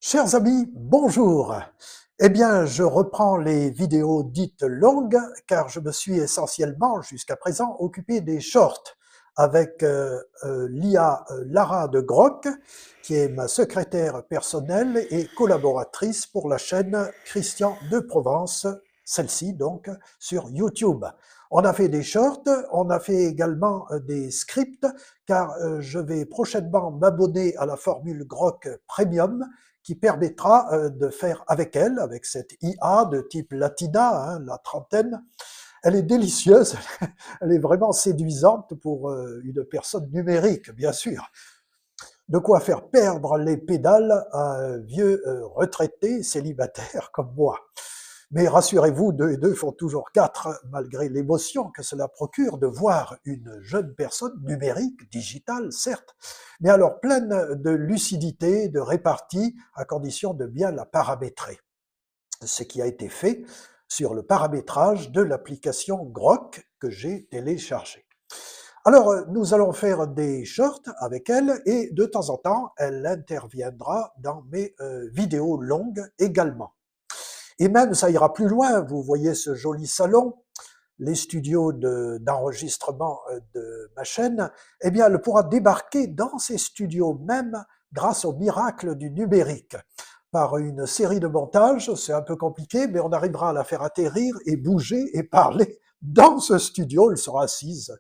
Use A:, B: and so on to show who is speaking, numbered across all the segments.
A: Chers amis, bonjour. Eh bien, je reprends les vidéos dites longues car je me suis essentiellement jusqu'à présent occupé des shorts avec l'IA Lara de Groc, qui est ma secrétaire personnelle et collaboratrice pour la chaîne Christian de Provence, celle-ci donc sur YouTube. On a fait des shorts, on a fait également des scripts car je vais prochainement m'abonner à la formule Groc Premium qui permettra de faire avec elle, avec cette IA de type Latina, hein, la trentaine. Elle est délicieuse, elle est vraiment séduisante pour une personne numérique, bien sûr. De quoi faire perdre les pédales à un vieux retraité célibataire comme moi. Mais rassurez-vous, 2 et 2 font toujours 4, malgré l'émotion que cela procure de voir une jeune personne numérique, digitale, certes, mais alors pleine de lucidité, de répartie, à condition de bien la paramétrer. Ce qui a été fait sur le paramétrage de l'application Groc que j'ai téléchargée. Alors, nous allons faire des shorts avec elle et de temps en temps, elle interviendra dans mes vidéos longues également. Et même, ça ira plus loin, vous voyez ce joli salon, les studios d'enregistrement de ma chaîne, eh bien, elle pourra débarquer dans ces studios même grâce au miracle du numérique. Par une série de montages, c'est un peu compliqué, mais on arrivera à la faire atterrir et bouger et parler dans ce studio. Elle sera assise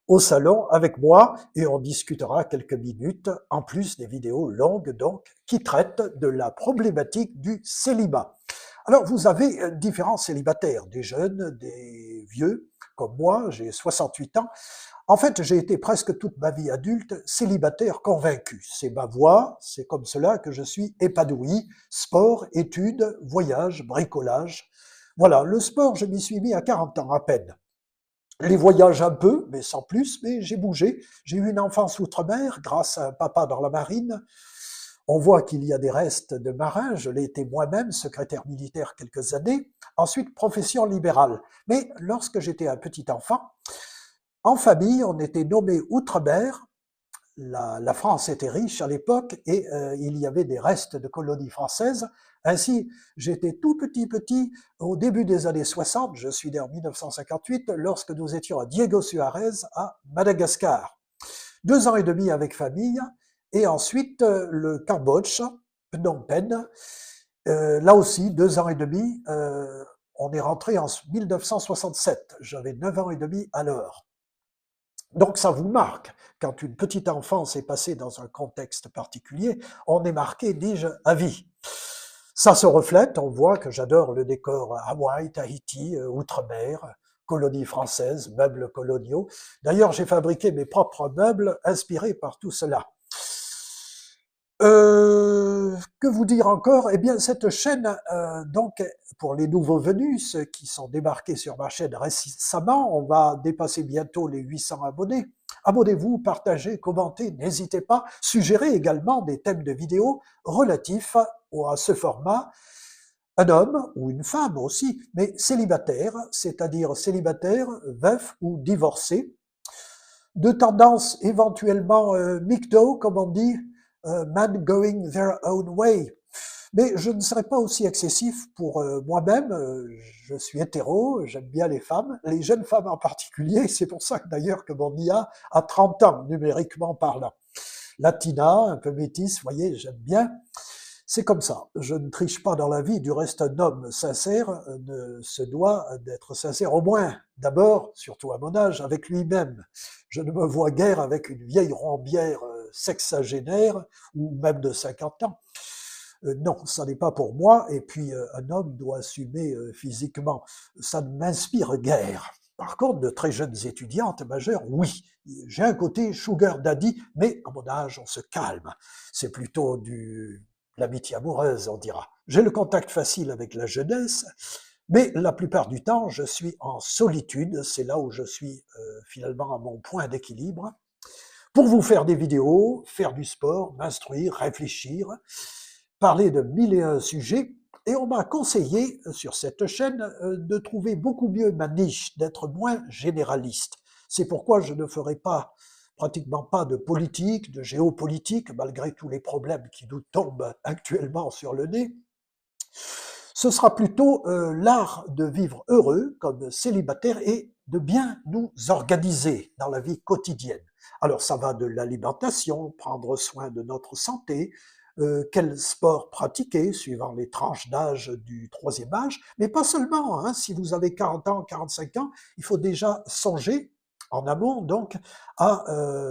A: au salon avec moi et on discutera quelques minutes, en plus des vidéos longues donc, qui traitent de la problématique du célibat. Alors, vous avez différents célibataires, des jeunes, des vieux, comme moi, j'ai 68 ans. En fait, j'ai été presque toute ma vie adulte célibataire convaincu. C'est ma voie, c'est comme cela que je suis épanoui. Sport, études, voyage, bricolage. Voilà, le sport, je m'y suis mis à 40 ans à peine. Les voyages un peu, mais sans plus, mais j'ai bougé. J'ai eu une enfance outre-mer grâce à un papa dans la marine. On voit qu'il y a des restes de marins. Je l'ai été moi-même, secrétaire militaire quelques années. Ensuite, profession libérale. Mais lorsque j'étais un petit enfant, en famille, on était nommé outre-mer. La France était riche à l'époque et il y avait des restes de colonies françaises. Ainsi, j'étais tout petit au début des années 60, je suis né en 1958, lorsque nous étions à Diego Suarez à Madagascar. 2 ans et demi avec famille, et ensuite le Cambodge, Phnom Penh, là aussi 2 ans et demi, on est rentré en 1967, j'avais 9 ans et demi alors. Donc ça vous marque, quand une petite enfance est passée dans un contexte particulier, on est marqué, dis-je, à vie. Ça se reflète, on voit que j'adore le décor Hawaï, Tahiti, Outre-mer, colonies françaises, meubles coloniaux. D'ailleurs, j'ai fabriqué mes propres meubles inspirés par tout cela. Que vous dire encore? Eh bien, cette chaîne, donc, pour les nouveaux venus, ceux qui sont débarqués sur ma chaîne récemment, on va dépasser bientôt les 800 abonnés. Abonnez-vous, partagez, commentez, n'hésitez pas. Suggérez également des thèmes de vidéos relatifs à ce format. Un homme ou une femme aussi, mais célibataire, c'est-à-dire célibataire, veuf ou divorcé, de tendance éventuellement MGTOW, comme on dit, man going their own way. Mais je ne serai pas aussi excessif pour moi-même, je suis hétéro, j'aime bien les jeunes femmes en particulier, c'est pour ça que d'ailleurs que mon IA a 30 ans, numériquement parlant. Latina, un peu métisse, vous voyez, j'aime bien. C'est comme ça, je ne triche pas dans la vie, du reste un homme sincère se doit d'être sincère au moins, d'abord, surtout à mon âge, avec lui-même. Je ne me vois guère avec une vieille rombière sexagénaire ou même de 50 ans. Non, ça n'est pas pour moi, et puis un homme doit assumer physiquement. Ça ne m'inspire guère. Par contre, de très jeunes étudiantes majeures, oui. J'ai un côté sugar daddy, mais à mon âge, on se calme. C'est plutôt l'amitié amoureuse, on dira. J'ai le contact facile avec la jeunesse, mais la plupart du temps, je suis en solitude. C'est là où je suis finalement à mon point d'équilibre. Pour vous faire des vidéos, faire du sport, m'instruire, réfléchir, parler de 1001 sujets, et on m'a conseillé sur cette chaîne de trouver beaucoup mieux ma niche, d'être moins généraliste. C'est pourquoi je ne ferai pas pratiquement pas de politique, de géopolitique, malgré tous les problèmes qui nous tombent actuellement sur le nez. Ce sera plutôt l'art de vivre heureux comme célibataire et de bien nous organiser dans la vie quotidienne. Alors ça va de l'alimentation, prendre soin de notre santé, quel sport pratiquer suivant les tranches d'âge du troisième âge, mais pas seulement, hein, si vous avez 40 ans, 45 ans, il faut déjà songer en amont donc à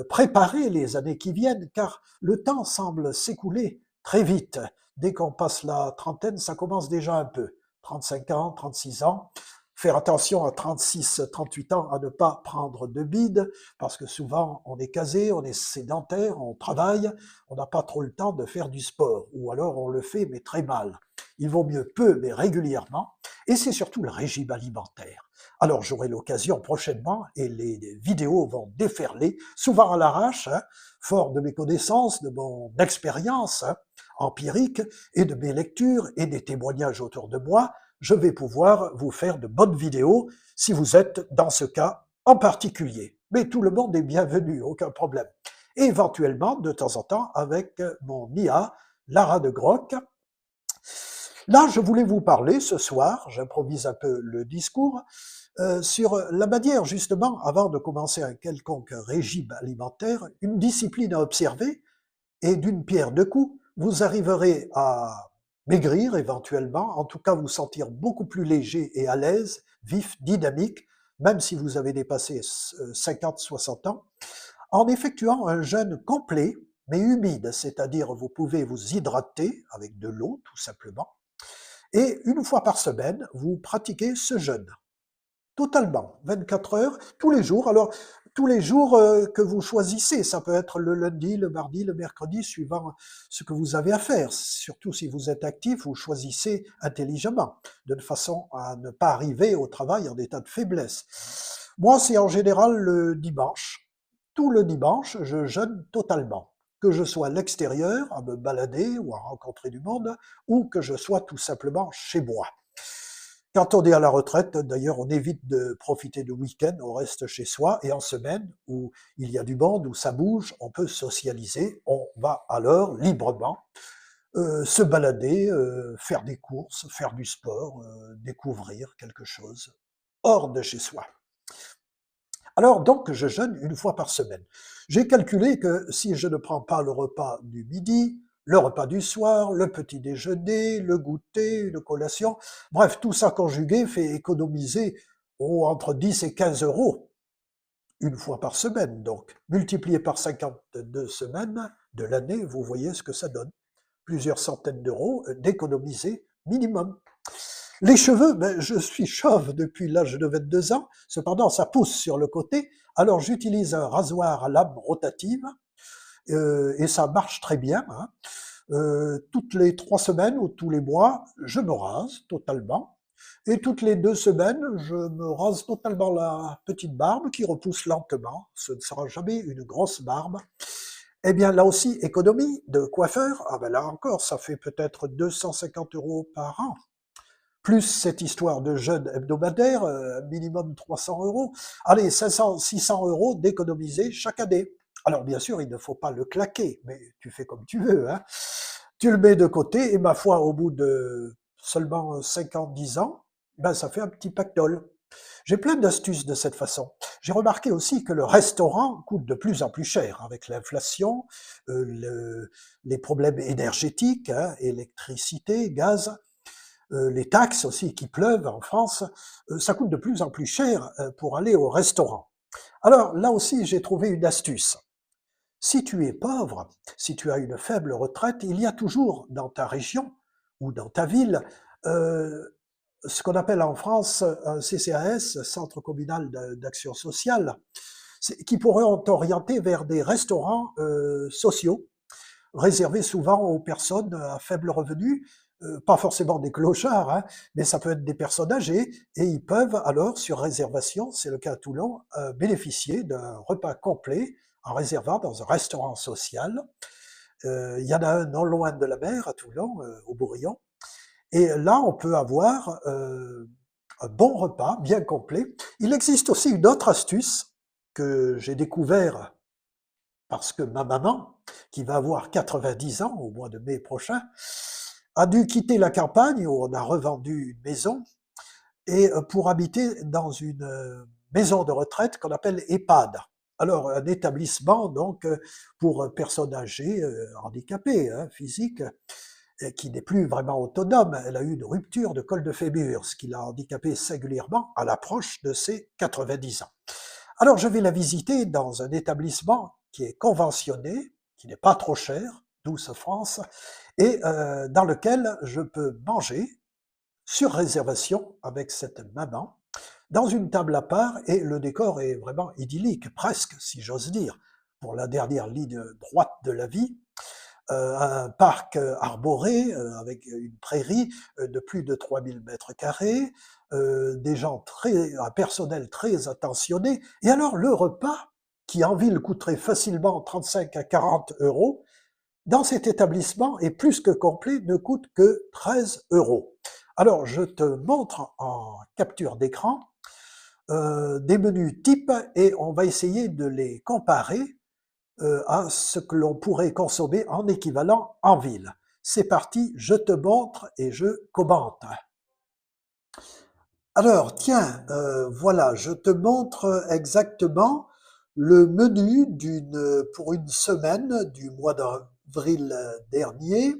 A: préparer les années qui viennent, car le temps semble s'écouler très vite. Dès qu'on passe la trentaine, ça commence déjà un peu. 35 ans, 36 ans. Faire attention à 36, 38 ans à ne pas prendre de bide, parce que souvent on est casé, on est sédentaire, on travaille, on n'a pas trop le temps de faire du sport, ou alors on le fait mais très mal. Il vaut mieux peu mais régulièrement, et c'est surtout le régime alimentaire. Alors j'aurai l'occasion prochainement, et les vidéos vont déferler, souvent à l'arrache, hein, fort de mes connaissances, de mon expérience, hein, empirique et de mes lectures et des témoignages autour de moi, je vais pouvoir vous faire de bonnes vidéos si vous êtes dans ce cas en particulier. Mais tout le monde est bienvenu, aucun problème. Et éventuellement, de temps en temps, avec mon IA, Lara de Groc. Là, je voulais vous parler ce soir, j'improvise un peu le discours, sur la manière, justement, avant de commencer un quelconque régime alimentaire, une discipline à observer, et d'une pierre deux coups, vous arriverez à maigrir éventuellement, en tout cas vous sentir beaucoup plus léger et à l'aise, vif, dynamique, même si vous avez dépassé 50-60 ans, en effectuant un jeûne complet, mais humide, c'est-à-dire vous pouvez vous hydrater avec de l'eau tout simplement, et une fois par semaine, vous pratiquez ce jeûne. Totalement, 24 heures, tous les jours. Alors, tous les jours que vous choisissez, ça peut être le lundi, le mardi, le mercredi, suivant ce que vous avez à faire. Surtout si vous êtes actif, vous choisissez intelligemment, de façon à ne pas arriver au travail en état de faiblesse. Moi, c'est en général le dimanche. Tout le dimanche, je jeûne totalement. Que je sois à l'extérieur, à me balader ou à rencontrer du monde, ou que je sois tout simplement chez moi. Quand on est à la retraite, d'ailleurs, on évite de profiter du week-end, on reste chez soi, et en semaine, où il y a du monde, où ça bouge, on peut socialiser, on va alors librement se balader, faire des courses, faire du sport, découvrir quelque chose hors de chez soi. Alors donc, je jeûne une fois par semaine. J'ai calculé que si je ne prends pas le repas du midi, le repas du soir, le petit déjeuner, le goûter, une collation, bref, tout ça conjugué fait économiser entre 10 et 15 euros une fois par semaine. Donc, multiplié par 52 semaines de l'année, vous voyez ce que ça donne. Plusieurs centaines d'euros d'économiser minimum. Les cheveux, ben, je suis chauve depuis l'âge de 22 ans, cependant ça pousse sur le côté, alors j'utilise un rasoir à lame rotative, et ça marche très bien. Hein. Toutes les 3 semaines ou tous les mois, je me rase totalement, et toutes les 2 semaines, je me rase totalement la petite barbe qui repousse lentement, ce ne sera jamais une grosse barbe. Eh bien, là aussi, économie de coiffeur, ah ben là encore, ça fait peut-être 250 euros par an. Plus cette histoire de jeûne hebdomadaire, minimum 300 euros. Allez, 500, 600 euros d'économiser chaque année. Alors bien sûr, il ne faut pas le claquer, mais tu fais comme tu veux. Hein. Tu le mets de côté, et ma foi, au bout de seulement 50-10 ans, ben, ça fait un petit pactole. J'ai plein d'astuces de cette façon. J'ai remarqué aussi que le restaurant coûte de plus en plus cher avec l'inflation, les problèmes énergétiques, hein, électricité, gaz, les taxes aussi qui pleuvent en France, ça coûte de plus en plus cher pour aller au restaurant. Alors là aussi, j'ai trouvé une astuce. Si tu es pauvre, si tu as une faible retraite, il y a toujours dans ta région ou dans ta ville ce qu'on appelle en France un CCAS, Centre communal d'action sociale, qui pourrait t'orienter vers des restaurants sociaux, réservés souvent aux personnes à faible revenu, pas forcément des clochards, hein, mais ça peut être des personnes âgées, et ils peuvent alors, sur réservation, c'est le cas à Toulon, bénéficier d'un repas complet en réservant dans un restaurant social. Il y en a un non loin de la mer, à Toulon, au Bourillon, et là, on peut avoir un bon repas, bien complet. Il existe aussi une autre astuce que j'ai découvert parce que ma maman, qui va avoir 90 ans au mois de mai prochain, a dû quitter la campagne où on a revendu une maison et pour habiter dans une maison de retraite qu'on appelle EHPAD. Alors, un établissement donc pour personnes âgées, handicapées, hein, physiques, qui n'est plus vraiment autonome. Elle a eu une rupture de col de fémur, ce qui l'a handicapée singulièrement à l'approche de ses 90 ans. Alors, je vais la visiter dans un établissement qui est conventionné, qui n'est pas trop cher, Douce France, et dans lequel je peux manger sur réservation avec cette maman, dans une table à part, et le décor est vraiment idyllique, presque, si j'ose dire, pour la dernière ligne droite de la vie. Un parc arboré avec une prairie de plus de 3000 mètres carrés, des gens un personnel très attentionné. Et alors le repas, qui en ville coûterait facilement 35 à 40 euros, dans cet établissement est plus que complet, ne coûte que 13 euros. Alors je te montre en capture d'écran des menus types et on va essayer de les comparer à ce que l'on pourrait consommer en équivalent en ville. C'est parti, je te montre et je commente. Alors, tiens, voilà, je te montre exactement le menu pour une semaine du mois d'avril dernier.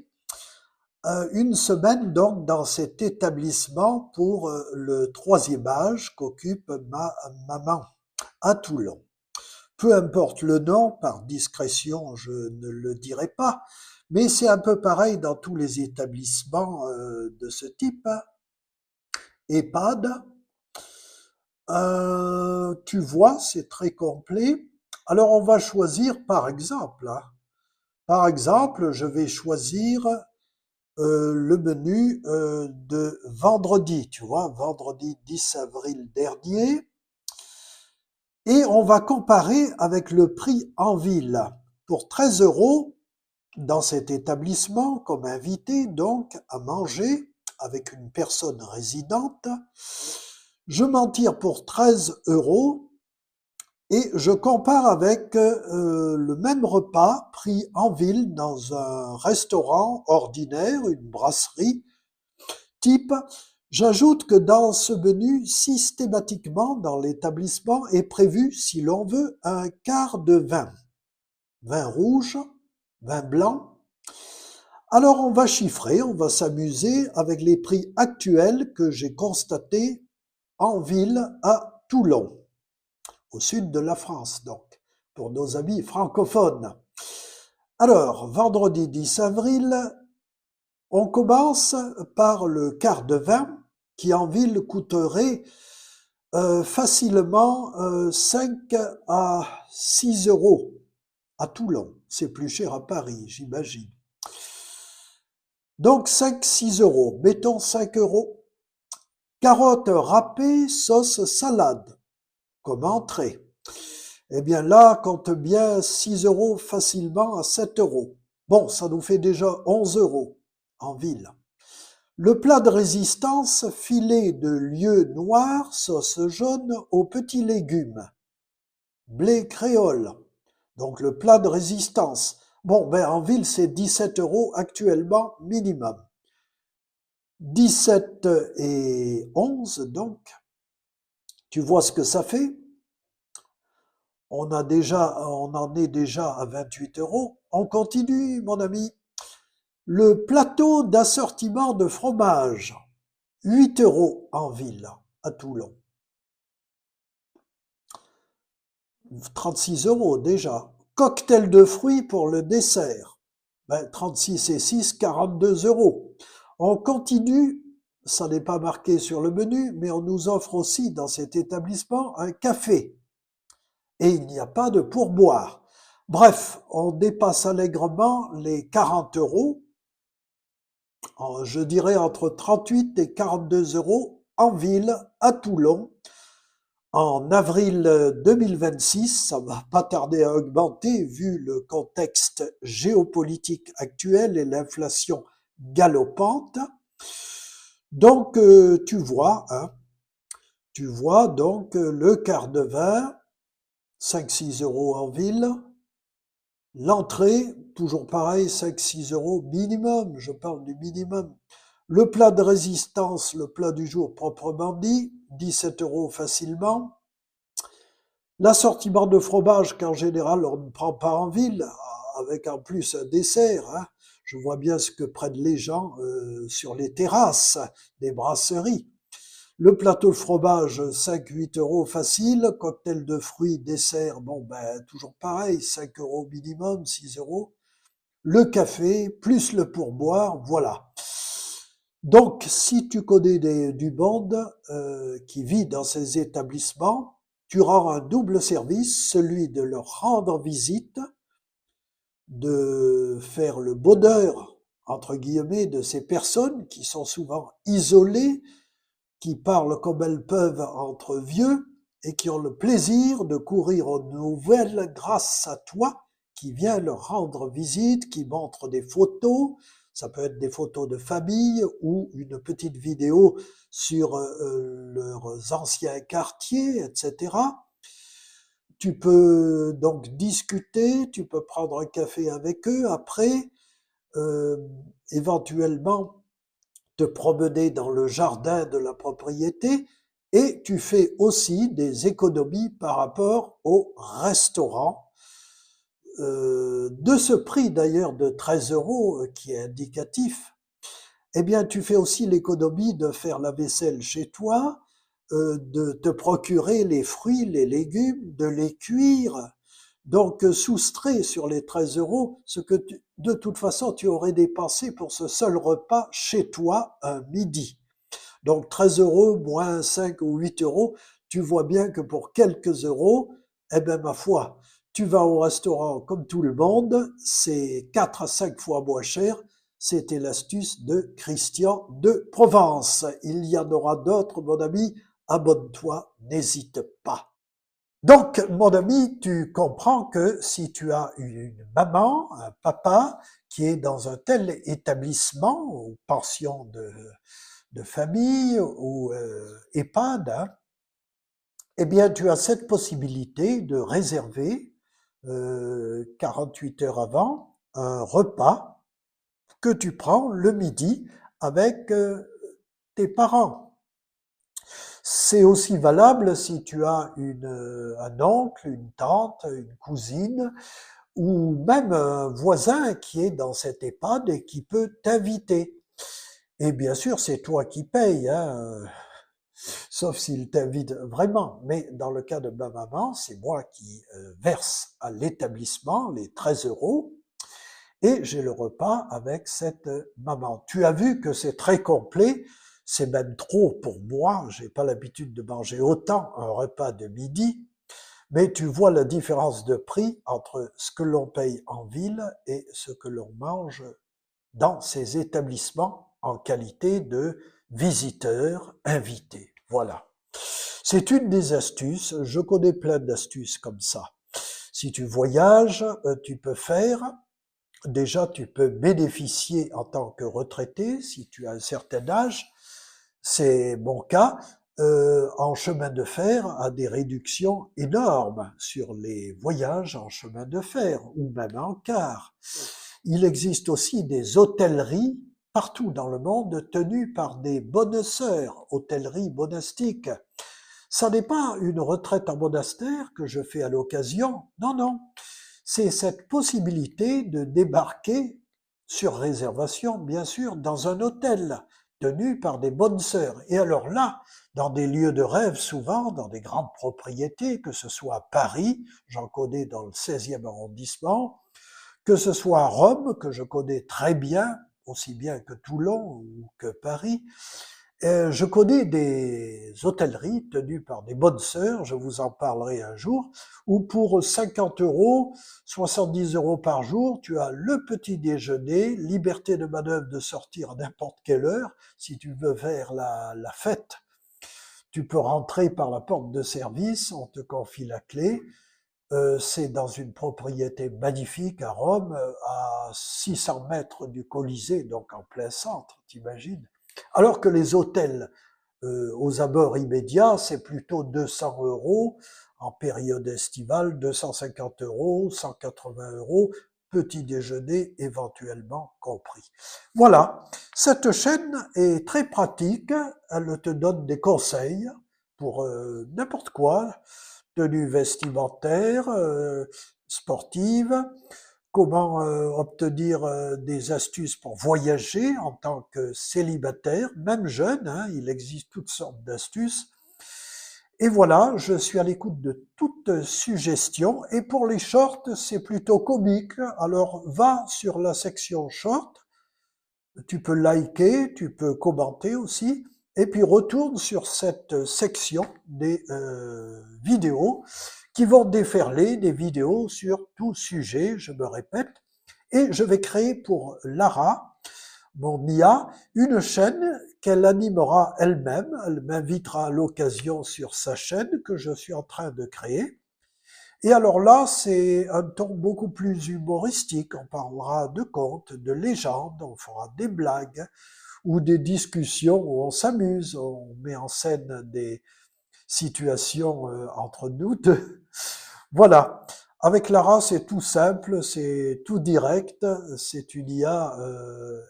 A: Une semaine donc dans cet établissement pour le troisième âge qu'occupe ma maman à Toulon. Peu importe le nom, par discrétion, je ne le dirai pas, mais c'est un peu pareil dans tous les établissements de ce type. EHPAD, tu vois, c'est très complet. Alors on va choisir par exemple. Par exemple, je vais choisir le menu de vendredi, tu vois, vendredi 10 avril dernier. Et on va comparer avec le prix en ville. Pour 13 euros, dans cet établissement, comme invité, donc, à manger avec une personne résidente, je m'en tire pour 13 euros et je compare avec le même repas pris en ville dans un restaurant ordinaire, une brasserie type. J'ajoute que dans ce menu, systématiquement dans l'établissement est prévu, si l'on veut, un quart de vin. Vin rouge, vin blanc. Alors on va chiffrer, on va s'amuser avec les prix actuels que j'ai constatés en ville à Toulon, au sud de la France donc, pour nos amis francophones. Alors, vendredi 10 avril, on commence par le quart de vin qui en ville coûterait facilement 5 à 6 euros à Toulon. C'est plus cher à Paris, j'imagine. Donc 5-6 euros, mettons 5 euros. Carottes râpées, sauce salade, comme entrée. Eh bien là, compte bien 6 euros facilement à 7 euros. Bon, ça nous fait déjà 11 euros en ville. Le plat de résistance, filet de lieu noir, sauce jaune aux petits légumes. Blé créole. Donc le plat de résistance. Bon, ben en ville, c'est 17 euros actuellement minimum. 17 et 11, donc. Tu vois ce que ça fait? On en est déjà à 28 euros. On continue, mon ami. Le plateau d'assortiment de fromage. 8 euros en ville, à Toulon. 36 euros déjà. Cocktail de fruits pour le dessert. 36 et 6, 42 euros. On continue, ça n'est pas marqué sur le menu, mais on nous offre aussi dans cet établissement un café. Et il n'y a pas de pourboire. Bref, on dépasse allègrement les 40 euros. Je dirais entre 38 et 42 euros en ville, à Toulon. En avril 2026, ça va pas tarder à augmenter vu le contexte géopolitique actuel et l'inflation galopante. Donc, tu vois donc le quart de vin, 5-6 euros en ville, L'entrée, toujours pareil, 5-6 euros minimum, je parle du minimum. Le plat de résistance, le plat du jour proprement dit, 17 euros facilement. L'assortiment de fromage qu'en général on ne prend pas en ville, avec en plus un dessert. Hein. Je vois bien ce que prennent les gens sur les terrasses des brasseries. Le plateau de fromage, 5-8 euros facile. Cocktail de fruits, dessert, bon ben toujours pareil, 5 euros minimum, 6 euros. Le café, plus le pourboire, voilà. Donc, si tu connais du monde qui vit dans ces établissements, tu rends un double service, celui de leur rendre visite, de faire le bonheur, entre guillemets, de ces personnes qui sont souvent isolées, qui parlent comme elles peuvent entre vieux et qui ont le plaisir de courir aux nouvelles grâce à toi qui viens leur rendre visite, qui montre des photos, ça peut être des photos de famille ou une petite vidéo sur leurs anciens quartiers, etc. Tu peux donc discuter, tu peux prendre un café avec eux après, euh, éventuellement te promener dans le jardin de la propriété et tu fais aussi des économies par rapport au restaurant. De ce prix d'ailleurs de 13 euros qui est indicatif, eh bien tu fais aussi l'économie de faire la vaisselle chez toi, de te procurer les fruits, les légumes, de les cuire. Donc soustrait sur les 13 euros ce que de toute façon tu aurais dépensé pour ce seul repas chez toi un midi. Donc 13 euros moins 5 ou 8 euros, tu vois bien que pour quelques euros, eh bien ma foi, tu vas au restaurant comme tout le monde, c'est 4 à 5 fois moins cher. C'était l'astuce de Christian de Provence. Il y en aura d'autres, mon ami. Abonne-toi, n'hésite pas. Donc, mon ami, tu comprends que si tu as une maman, un papa qui est dans un tel établissement ou pension de famille ou EHPAD, hein, eh bien, tu as cette possibilité de réserver 48 heures avant un repas que tu prends le midi avec tes parents. C'est aussi valable si tu as un oncle, une tante, une cousine ou même un voisin qui est dans cette EHPAD et qui peut t'inviter. Et bien sûr, c'est toi qui payes, hein, sauf s'il t'invite vraiment. Mais dans le cas de ma maman, c'est moi qui verse à l'établissement les 13 euros et j'ai le repas avec cette maman. Tu as vu que c'est très complet, c'est même trop pour moi, j'ai pas l'habitude de manger autant un repas de midi, mais tu vois la différence de prix entre ce que l'on paye en ville et ce que l'on mange dans ces établissements en qualité de visiteur invité. Voilà. C'est une des astuces. Je connais plein d'astuces comme ça. Si tu voyages, tu peux faire. Déjà, tu peux bénéficier en tant que retraité si tu as un certain âge. C'est mon cas. En chemin de fer à des réductions énormes sur les voyages en chemin de fer ou même en car. Il existe aussi des hôtelleries partout dans le monde tenues par des bonnes sœurs, hôtelleries monastiques. Ça n'est pas une retraite en monastère que je fais à l'occasion, non, non. C'est cette possibilité de débarquer sur réservation, bien sûr, dans un hôtel tenu par des bonnes sœurs. Et alors là, dans des lieux de rêve, souvent, dans des grandes propriétés, que ce soit à Paris, j'en connais dans le 16e arrondissement, que ce soit à Rome, que je connais très bien, aussi bien que Toulon ou que Paris. Je connais des hôtelleries tenues par des bonnes sœurs, je vous en parlerai un jour, où pour 50 euros, 70 euros par jour, tu as le petit déjeuner, liberté de manœuvre de sortir à n'importe quelle heure, si tu veux faire la fête. Tu peux rentrer par la porte de service, on te confie la clé, c'est dans une propriété magnifique à Rome, à 600 mètres du Colisée, donc en plein centre, t'imagines. Alors que les hôtels aux abords immédiats, c'est plutôt 200 euros en période estivale, 250 €, 180 €, petit déjeuner éventuellement compris. Voilà, cette chaîne est très pratique, elle te donne des conseils pour n'importe quoi, tenue vestimentaire, sportive, comment obtenir des astuces pour voyager en tant que célibataire, même jeune, hein, il existe toutes sortes d'astuces. Et voilà, je suis à l'écoute de toute suggestion. Et pour les shorts, c'est plutôt comique. Alors va sur la section short, tu peux liker, tu peux commenter aussi, et puis retourne sur cette section des vidéos qui vont déferler des vidéos sur tout sujet, je me répète, et je vais créer pour Lara, mon IA, une chaîne qu'elle animera elle-même, elle m'invitera à l'occasion sur sa chaîne que je suis en train de créer. Et alors là, c'est un ton beaucoup plus humoristique, on parlera de contes, de légendes, on fera des blagues ou des discussions où on s'amuse, on met en scène des situations entre nous deux. Voilà. Avec Lara, c'est tout simple, c'est tout direct, c'est une IA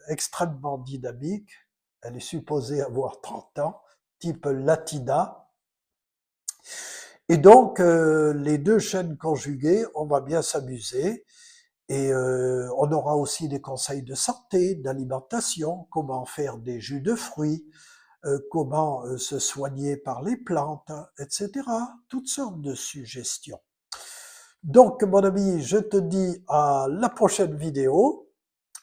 A: extrêmement dynamique. Elle est supposée avoir 30 ans, type Latina. Et donc, les deux chaînes conjuguées, on va bien s'amuser. Et on aura aussi des conseils de santé, d'alimentation, comment faire des jus de fruits, comment se soigner par les plantes, etc. Toutes sortes de suggestions. Donc, mon ami, je te dis à la prochaine vidéo.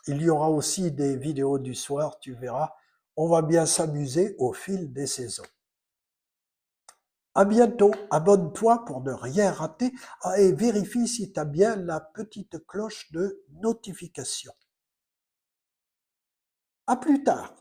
A: Il y aura aussi des vidéos du soir, tu verras. On va bien s'amuser au fil des saisons. À bientôt, abonne-toi pour ne rien rater et vérifie si tu as bien la petite cloche de notification. À plus tard.